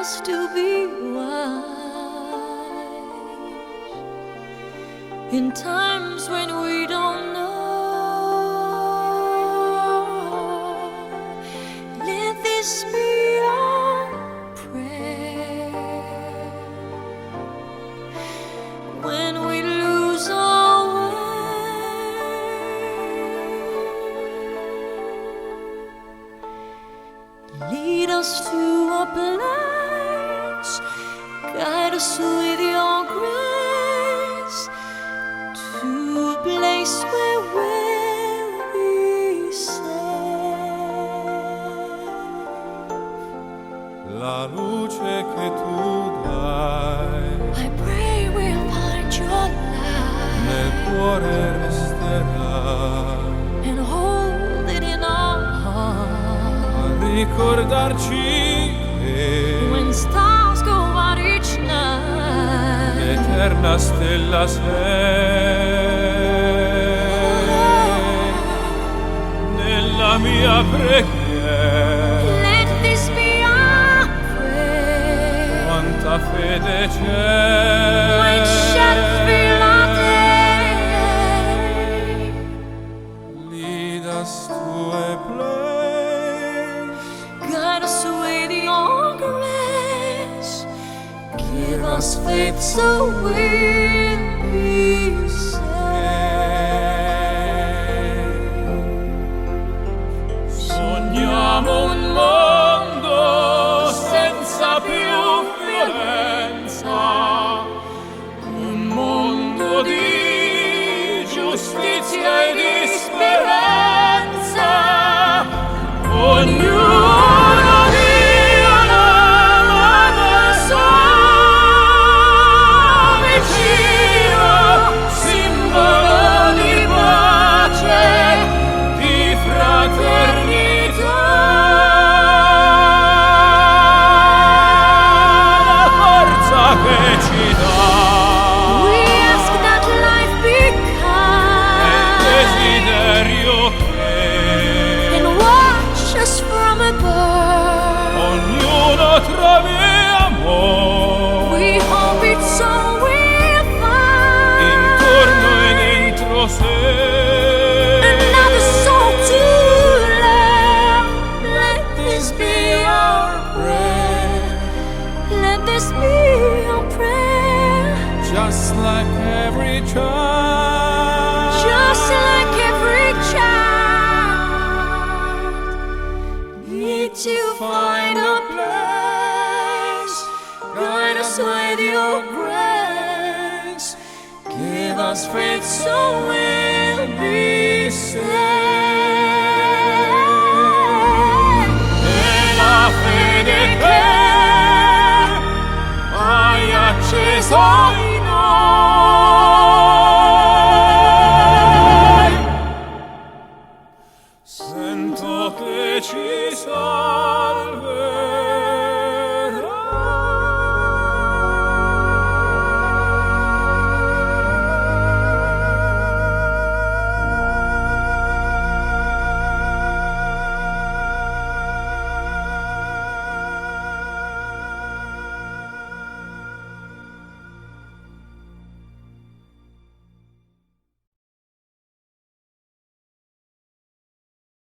us to be wise in times when we don't know. Let this be our prayer when we lose our way. Lead us to a place, guide us with your grace, to a place where we'll be safe. La luce che tu dai I pray we'll find your nel light cuore resterà, and hold it in our heart. a ricordarci che When stars go out each night, l'eterna stella sei nella mia preghiera. let this be our prayer. Quanta fede When c'è, shadows fill our day, lead us to a place, guide us with your grace. Give us faith so we'll be safe. sogniamo un mondo senza più violenza, un mondo di giustizia e di speranza. Ognuno dia la sua vicino, simbolo di pace, di fraternità. La forza che ci dà We ask that life be è il kind desiderio che and watch us from above. ognuno trovi amore We hope it's all we'll find. intorno e dentro sé. Another soul to love. Let this be our prayer. Let this be our prayer. Just like every child, Just like every child, need to find a place. Guide us with your grace. Give us faith so we'll be safe. e la fede che hai acceso in noi, sento che ci salverà.